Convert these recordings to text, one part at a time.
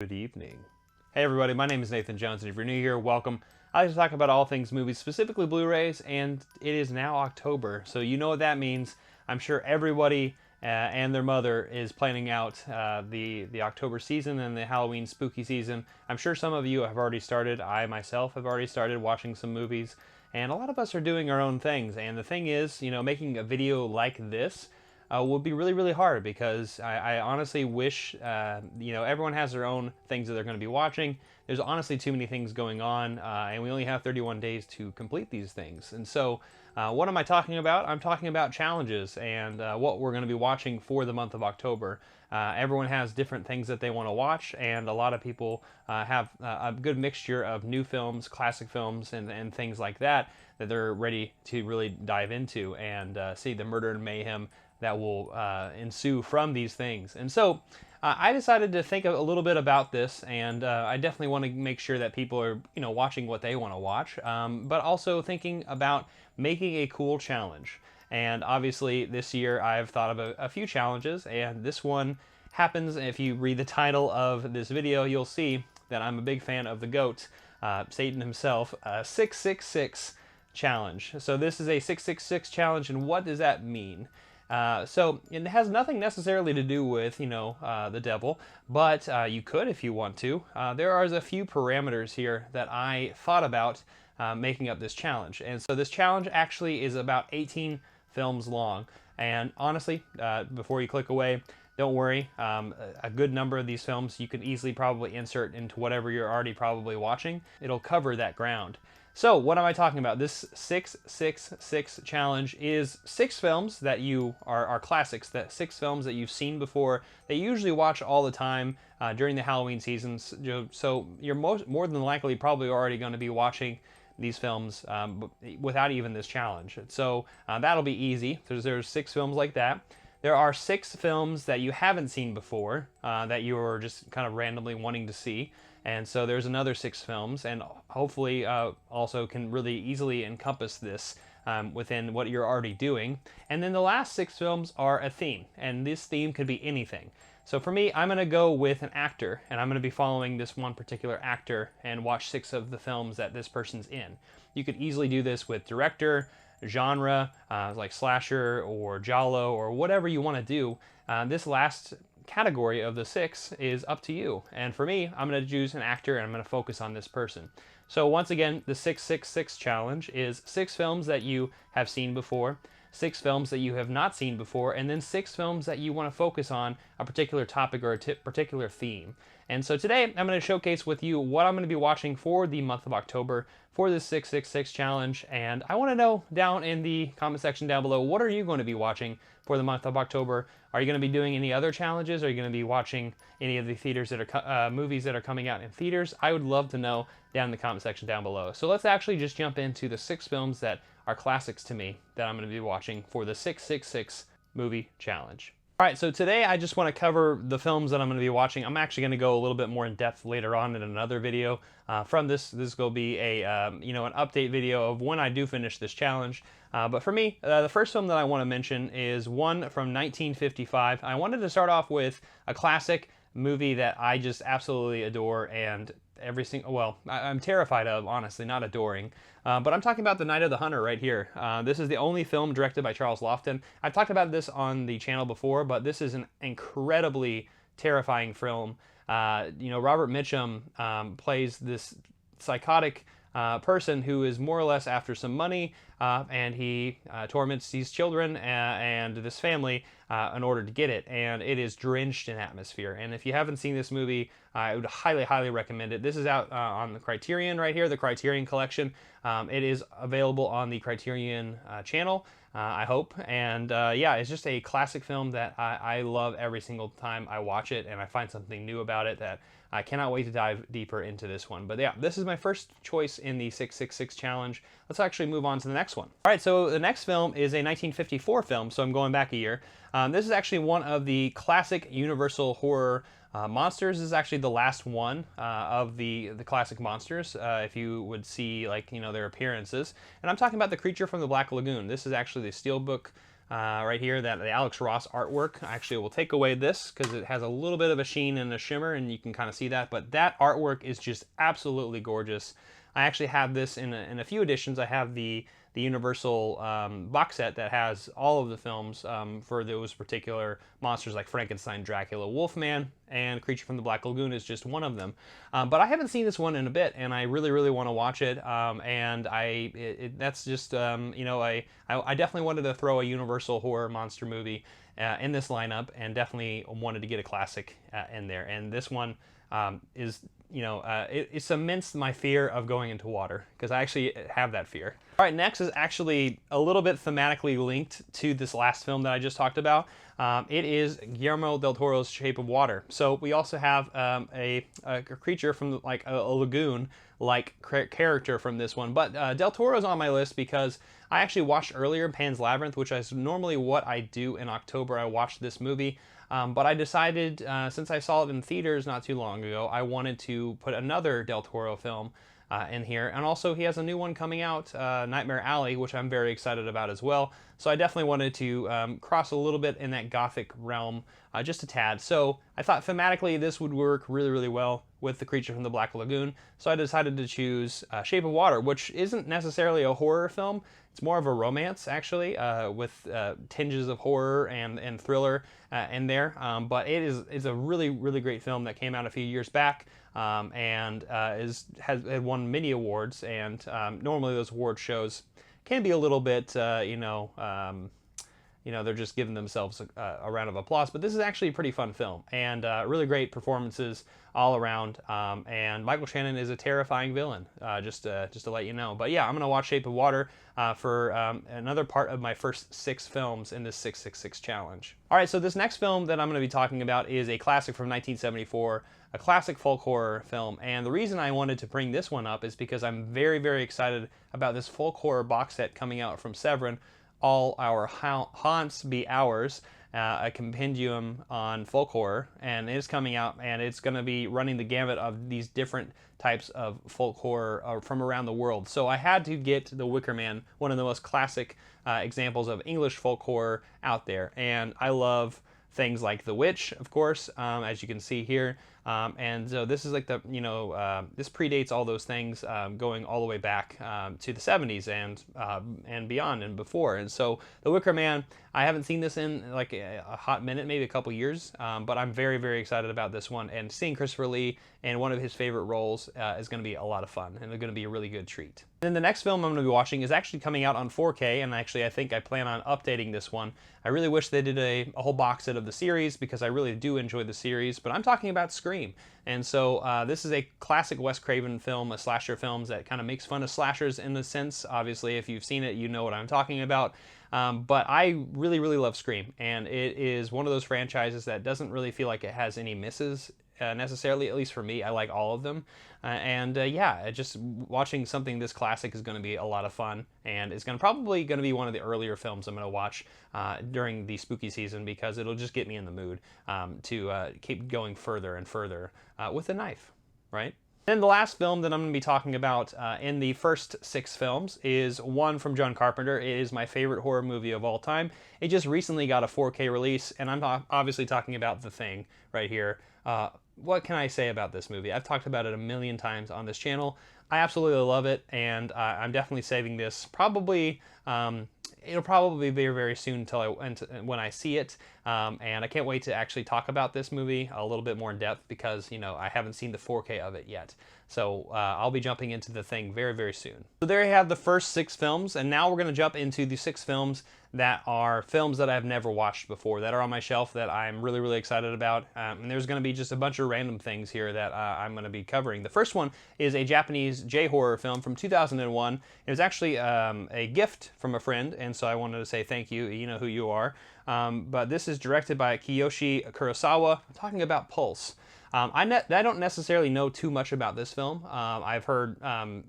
Good evening. Hey everybody, my name is Nathan Jones, and if you're new here, welcome. I like to talk about all things movies, specifically Blu-rays, and it is now October, so you know what that means. I'm sure everybody and their mother is planning out the October season and the Halloween spooky season. I'm sure some of you have already started. I myself have already started watching some movies, and a lot of us are doing our own things. And the thing is, making a video like this would be really, really hard because I honestly wish, everyone has their own things that they're going to be watching. There's honestly too many things going on, and we only have 31 days to complete these things. And so, what am I talking about? I'm talking about challenges and what we're going to be watching for the month of October. Everyone has different things that they want to watch, and a lot of people have a good mixture of new films, classic films, and things like that they're ready to really dive into and see the murder and mayhem that will ensue from these things. And so I decided to think a little bit about this, and I definitely want to make sure that people are watching what they want to watch, but also thinking about making a cool challenge. And obviously this year I've thought of a few challenges, and this one happens. If you read the title of this video, you'll see that I'm a big fan of the GOAT, Satan himself, 666 challenge. So this is a 666 challenge, and what does that mean? So it has nothing necessarily to do with, the devil, but you could if you want to. There are a few parameters here that I thought about making up this challenge. And so this challenge actually is about 18 films long. And honestly, before you click away, don't worry. A good number of these films you can easily probably insert into whatever you're already probably watching. It'll cover that ground. So what am I talking about? This 666 challenge is 6 films that you are classics, that 6 films that you've seen before, that you usually watch all the time during the Halloween seasons. So you're more than likely probably already going to be watching these films without even this challenge. So that'll be easy. There's 6 films like that. There are 6 films that you haven't seen before that you are just kind of randomly wanting to see. And so there's another 6 films, and hopefully also can really easily encompass this within what you're already doing. And then the last 6 films are a theme, and this theme could be anything. So for me, I'm going to go with an actor, and I'm going to be following this one particular actor and watch 6 of the films that this person's in. You could easily do this with director, genre, like slasher or giallo or whatever you want to do. This last category of the 6 is up to you. And for me, I'm going to choose an actor and I'm going to focus on this person. So once again, the 666 challenge is 6 films that you have seen before, 6 films that you have not seen before, and then 6 films that you want to focus on a particular topic or a particular theme. And so today I'm going to showcase with you what I'm going to be watching for the month of October for this 666 challenge. And I want to know down in the comment section down below, what are you going to be watching for the month of October? Are you going to be doing any other challenges? Are you going to be watching any of the theaters that are movies that are coming out in theaters? I would love to know down in the comment section down below. So let's actually just jump into the 6 films that are classics to me that I'm going to be watching for the 666 movie challenge. All right, so today I just want to cover the films that I'm going to be watching. I'm actually going to go a little bit more in depth later on in another video. From this will be a an update video of when I do finish this challenge. But for me, the first film that I want to mention is one from 1955. I wanted to start off with a classic movie that I just absolutely adore, and I'm terrified of, honestly, not adoring. But I'm talking about The Night of the Hunter right here. This is the only film directed by Charles Lofton. I've talked about this on the channel before, but this is an incredibly terrifying film. Robert Mitchum plays this psychotic person who is more or less after some money, and he torments these children and this family in order to get it, and it is drenched in atmosphere. And if you haven't seen this movie, I would highly, highly recommend it. This is out on the Criterion right here, the Criterion Collection. It is available on the Criterion channel, I hope. And yeah, it's just a classic film that I love every single time I watch it, and I find something new about it that I cannot wait to dive deeper into this one. But yeah, this is my first choice in the 666 challenge. Let's actually move on to the next one. All right, so the next film is a 1954 film, so I'm going back a year. This is actually one of the classic Universal horror monsters. This is actually the last one of the classic monsters, if you would see their appearances. And I'm talking about The Creature from the Black Lagoon. This is actually the Steelbook right here, that the Alex Ross artwork. Actually, we'll take away this because it has a little bit of a sheen and a shimmer, and you can kind of see that. But that artwork is just absolutely gorgeous. I actually have this in a few editions. I have the Universal box set that has all of the films for those particular monsters, like Frankenstein, Dracula, Wolfman, and Creature from the Black Lagoon is just one of them. But I haven't seen this one in a bit, and I really, really want to watch it. And that's just, you know, I definitely wanted to throw a Universal horror monster movie in this lineup, and definitely wanted to get a classic in there. And this one is, you know, it cements my fear of going into water, because I actually have that fear. All right, next is actually a little bit thematically linked to this last film that I just talked about. It is Guillermo del Toro's Shape of Water. So we also have a creature from like a lagoon-like character from this one. But del Toro's on my list because I actually watched earlier Pan's Labyrinth, which is normally what I do in October. I watched this movie. But I decided, since I saw it in theaters not too long ago, I wanted to put another Del Toro film in here. And also he has a new one coming out, Nightmare Alley, which I'm very excited about as well. So I definitely wanted to cross a little bit in that gothic realm, just a tad. So I thought thematically this would work really, really well with the Creature from the Black Lagoon. So I decided to choose Shape of Water, which isn't necessarily a horror film. It's more of a romance, actually, with tinges of horror and thriller in there. But it's a really, really great film that came out a few years back, and has won many awards. And normally those award shows can be a little bit, you know, they're just giving themselves a round of applause. But this is actually a pretty fun film, and really great performances all around. And Michael Shannon is a terrifying villain, just to let you know. But yeah, I'm gonna watch Shape of Water for another part of my first 6 films in this 666 challenge. All right, so this next film that I'm gonna be talking about is a classic from 1974. A classic folk horror film, and the reason I wanted to bring this one up is because I'm very, very excited about this folk horror box set coming out from Severin, All Our Haunts Be Ours, a compendium on folk horror, and it's coming out, and it's going to be running the gamut of these different types of folk horror from around the world. So I had to get The Wicker Man, one of the most classic examples of English folk horror out there, and I love things like The Witch, of course, as you can see here. And so this is like the, you know, this predates all those things, going all the way back to the 70s and beyond and before. And so The Wicker Man, I haven't seen this in like a hot minute, maybe a couple years, but I'm very, very excited about this one. And seeing Christopher Lee in one of his favorite roles is going to be a lot of fun, and it's going to be a really good treat. Then the next film I'm going to be watching is actually coming out on 4K, and actually I think I plan on updating this one. I really wish they did a whole box set of the series, because I really do enjoy the series, but I'm talking about Scream. And so this is a classic Wes Craven film, a slasher film that kind of makes fun of slashers in a sense. Obviously, if you've seen it, you know what I'm talking about. But I really, really love Scream, and it is one of those franchises that doesn't really feel like it has any misses necessarily, at least for me. I like all of them. Yeah, just watching something this classic is going to be a lot of fun, and it's probably going to be one of the earlier films I'm going to watch during the spooky season, because it'll just get me in the mood to keep going further and further with a knife, right? Then the last film that I'm going to be talking about in the first 6 films is one from John Carpenter. It is my favorite horror movie of all time. It just recently got a 4K release, and I'm obviously talking about The Thing right here. What can I say about this movie? I've talked about it a million times on this channel. I absolutely love it, and I'm definitely saving this. Probably, it'll probably be very, very soon when I see it, and I can't wait to actually talk about this movie a little bit more in depth, because, you know, I haven't seen the 4K of it yet. So I'll be jumping into The Thing very, very soon. So there you have the first 6 films, and now we're going to jump into the 6 films that are films that I've never watched before, that are on my shelf, that I'm really, really excited about. And there's going to be just a bunch of random things here that I'm going to be covering. The first one is a Japanese J-horror film from 2001. It was actually a gift from a friend, and so I wanted to say thank you. You know who you are. But this is directed by Kiyoshi Kurosawa. I'm talking about Pulse. I don't necessarily know too much about this film. I've heard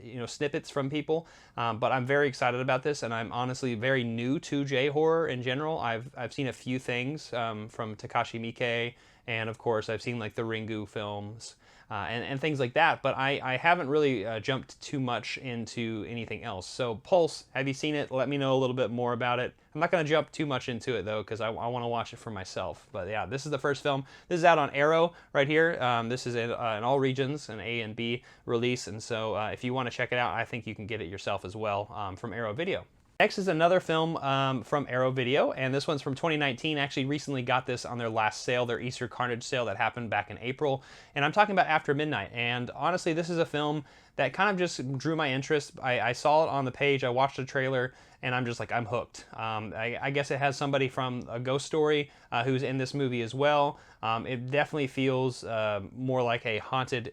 you know, snippets from people, but I'm very excited about this, and I'm honestly very new to J-horror in general. I've seen a few things from Takashi Miike, and of course I've seen like the Ringu films, and things like that, but I haven't really jumped too much into anything else. So Pulse, have you seen it? Let me know a little bit more about it. I'm not going to jump too much into it, though, because I want to watch it for myself. But yeah, this is the first film. This is out on Arrow right here. This is in all regions, an A and B release, and so if you want to check it out, I think you can get it yourself as well from Arrow Video. Next is another film from Arrow Video, and this one's from 2019. Actually, recently got this on their last sale, their Easter Carnage sale that happened back in April. And I'm talking about After Midnight. And honestly, this is a film that kind of just drew my interest. I saw it on the page, I watched the trailer, and I'm just like, I'm hooked. I guess it has somebody from A Ghost Story who's in this movie as well. It definitely feels more like a haunted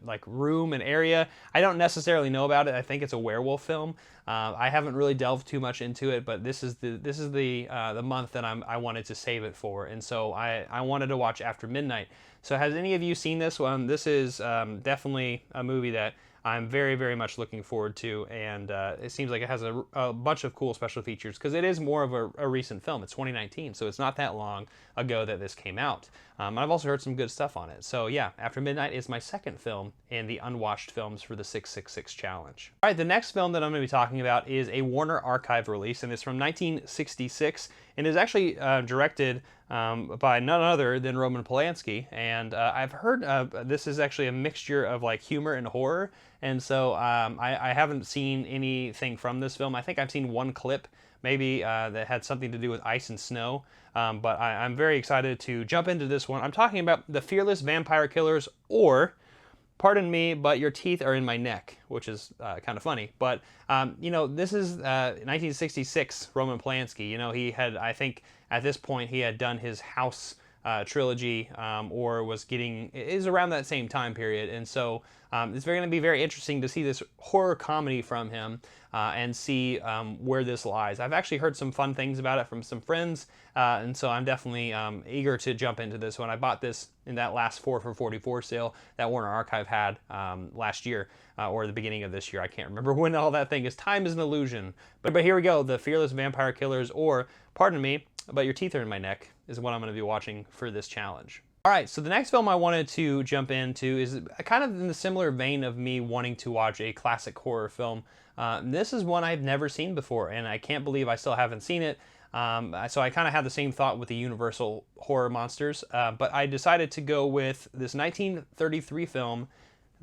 like room and area. I don't necessarily know about it. I think it's a werewolf film. I haven't really delved too much into it, but this is the month that I wanted to save it for, and so I wanted to watch After Midnight. So has any of you seen this one? This is definitely a movie that I'm very, very much looking forward to, and it seems like it has a bunch of cool special features because it is more of a recent film. It's 2019, so it's not that long ago that this came out. I've also heard some good stuff on it. So yeah, After Midnight is my second film in the unwatched films for the 666 challenge. All right, the next film that I'm going to be talking about is a Warner Archive release, and it's from 1966, and is actually directed by none other than Roman Polanski. And I've heard this is actually a mixture of like humor and horror, and so I haven't seen anything from this film. I think I've seen one clip maybe that had something to do with ice and snow, but I'm very excited to jump into this one. I'm talking about The Fearless Vampire Killers, or pardon me, but your teeth are in my neck, which is kind of funny. But, you know, this is 1966 Roman Polanski. You know, he had, I think at this point, he had done his House trilogy, or was getting, is around that same time period. And so it's going to be very interesting to see this horror comedy from him and see where this lies. I've actually heard some fun things about it from some friends, and so I'm definitely eager to jump into this one. I bought this in that last 4 for $44 sale that Warner Archive had last year, or the beginning of this year. I can't remember when all that thing is. Time is an illusion. But here we go. The Fearless Vampire Killers, or, pardon me, but your teeth are in my neck, is what I'm going to be watching for this challenge. All right, so the next film I wanted to jump into is kind of in the similar vein of me wanting to watch a classic horror film. This is one I've never seen before, and I can't believe I still haven't seen it. So I kind of had the same thought with the Universal horror monsters, but I decided to go with this 1933 film,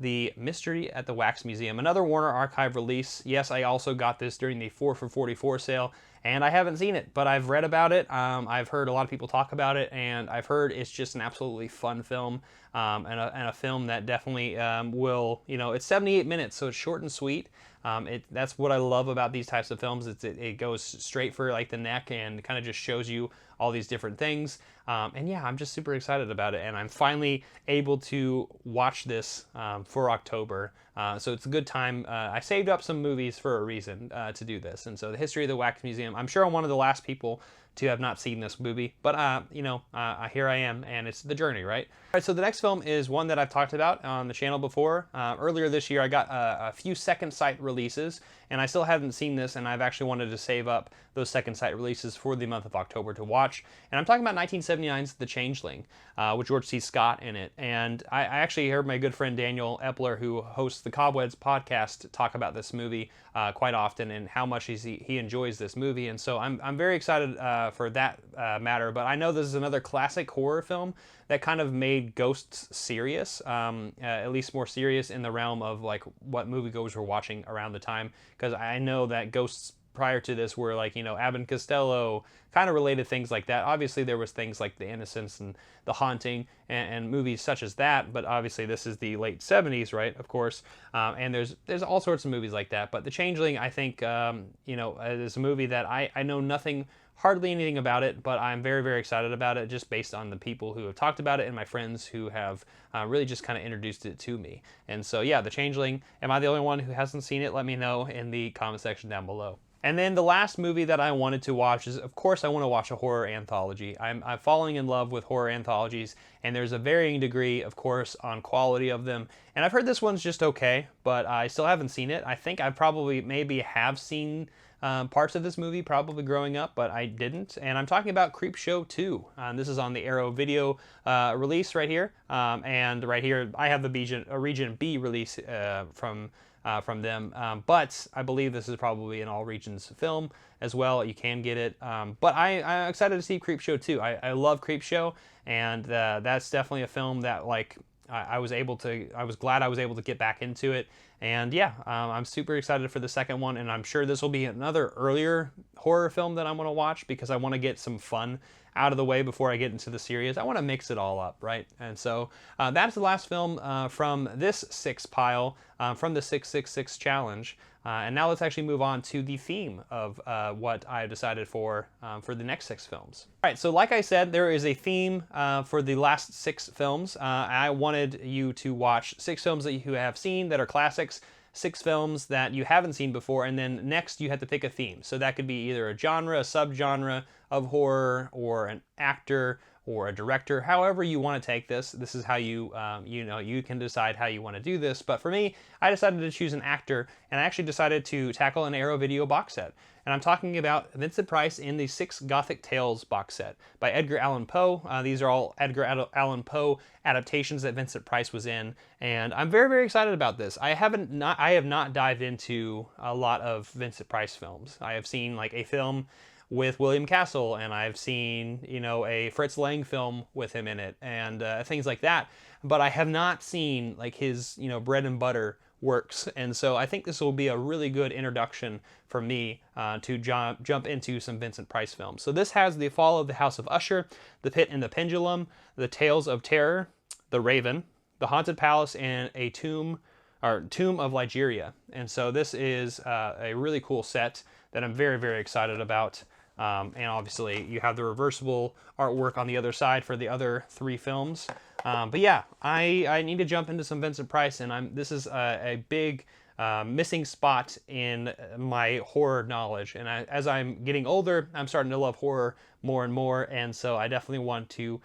The Mystery at the Wax Museum, another Warner Archive release. Yes, I also got this during the 4 for $44 sale, and I haven't seen it, but I've read about it. I've heard a lot of people talk about it, and I've heard it's just an absolutely fun film, and a film that definitely will, you know, it's 78 minutes, so it's short and sweet. That's what I love about these types of films. It goes straight for like the neck and kind of just shows you all these different things. And yeah, I'm just super excited about it, and I'm finally able to watch this for October. So it's a good time. I saved up some movies for a reason to do this. And so The History of the Wax Museum, I'm sure I'm one of the last people to have not seen this movie, but you know, here I am, and it's the journey, right? All right, so the next film is one that I've talked about on the channel before. Earlier this year, I got a few second sight releases, and I still haven't seen this, and I've actually wanted to save up those second sight releases for the month of October to watch. And I'm talking about 1979's The Changeling, with George C. Scott in it. And I actually heard my good friend Daniel Epler, who hosts the Cobwebs podcast, talk about this movie quite often and how much he enjoys this movie. And so I'm very excited for that matter. But I know this is another classic horror film that kind of made ghosts serious, at least more serious in the realm of like what moviegoers were watching around the time. Because I know that ghosts prior to this were like, you know, Abbott and Costello, kind of related things like that. Obviously there was things like The Innocents and The Haunting and movies such as that, but obviously this is the late 70s, right, of course, and there's all sorts of movies like that. But The Changeling, I think, you know, is a movie that I know hardly anything about it, but I'm very, very excited about it just based on the people who have talked about it and my friends who have really just kind of introduced it to me. And so yeah, The Changeling, am I the only one who hasn't seen it? Let me know in the comment section down below. And then the last movie that I wanted to watch is, of course, I want to watch a horror anthology. I'm falling in love with horror anthologies, and there's a varying degree, of course, on quality of them. And I've heard this one's just okay, but I still haven't seen it. I think I probably maybe have seen parts of this movie probably growing up, but I didn't. And I'm talking about Creepshow 2. This is on the Arrow Video release right here. And right here, I have the Region B release from them, but I believe this is probably an all regions film as well. You can get it, but I'm excited to see Creepshow 2. I love Creepshow, and that's definitely a film that, like, I was glad I was able to get back into it. And yeah, I'm super excited for the second one, and I'm sure this will be another earlier horror film that I'm going to watch, because I want to get some fun out of the way before I get into the series. I want to mix it all up, right? And so that's the last film from this 6 pile, from the 666 challenge. And now let's actually move on to the theme of what I decided for the next 6 films. All right, so like I said, there is a theme for the last 6 films. I wanted you to watch 6 films that you have seen that are classics, 6 films that you haven't seen before, and then next you have to pick a theme. So that could be either a genre, a subgenre of horror, or an actor, or a director. However you want to take this. This is how you you can decide how you want to do this. But for me, I decided to choose an actor, and I actually decided to tackle an Arrow Video box set. And I'm talking about Vincent Price in the 6 Gothic Tales box set by Edgar Allan Poe. These are all Edgar Allan Poe adaptations that Vincent Price was in, and I'm very, very excited about this. I have not dived into a lot of Vincent Price films. I have seen like a film with William Castle, and I've seen, a Fritz Lang film with him in it, and things like that. But I have not seen like his, bread and butter works. And so I think this will be a really good introduction for me to jump into some Vincent Price films. So this has The Fall of the House of Usher, The Pit and the Pendulum, The Tales of Terror, The Raven, The Haunted Palace, and a Tomb of Ligeia. And so this is a really cool set that I'm very, very excited about. And obviously you have the reversible artwork on the other side for the other 3 films. But yeah, I need to jump into some Vincent Price, and this is a big missing spot in my horror knowledge. And as I'm getting older, I'm starting to love horror more and more, and so I definitely want to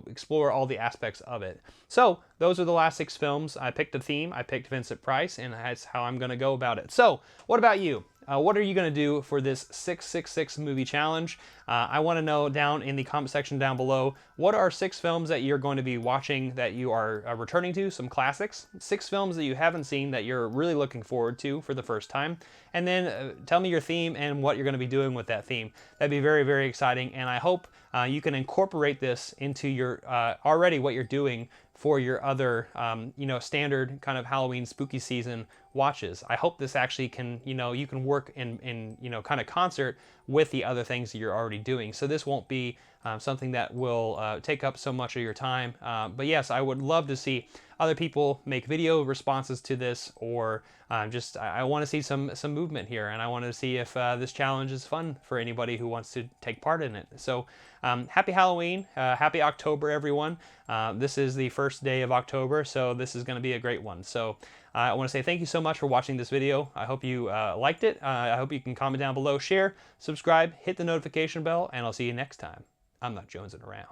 explore all the aspects of it. So those are the last 6 films. I picked a theme, I picked Vincent Price, and that's how I'm going to go about it. So what about you? What are you going to do for this 666 movie challenge? I want to know down in the comment section down below, what are 6 films that you're going to be watching that you are returning to, some classics, 6 films that you haven't seen that you're really looking forward to for the first time, and then tell me your theme and what you're going to be doing with that theme. That'd be very, very exciting, and I hope you can incorporate this into your already what you're doing for your other, standard kind of Halloween spooky season watches. I hope this actually can, you can work in kind of concert with the other things that you're already doing. So this won't be something that will take up so much of your time. But yes, I would love to see other people make video responses to this, or I want to see some movement here, and I want to see if this challenge is fun for anybody who wants to take part in it. So happy Halloween, happy October, everyone. This is the first day of October, so this is going to be a great one. So I want to say thank you so much for watching this video. I hope you liked it. I hope you can comment down below, share, subscribe, hit the notification bell, and I'll see you next time. I'm not jonesing around.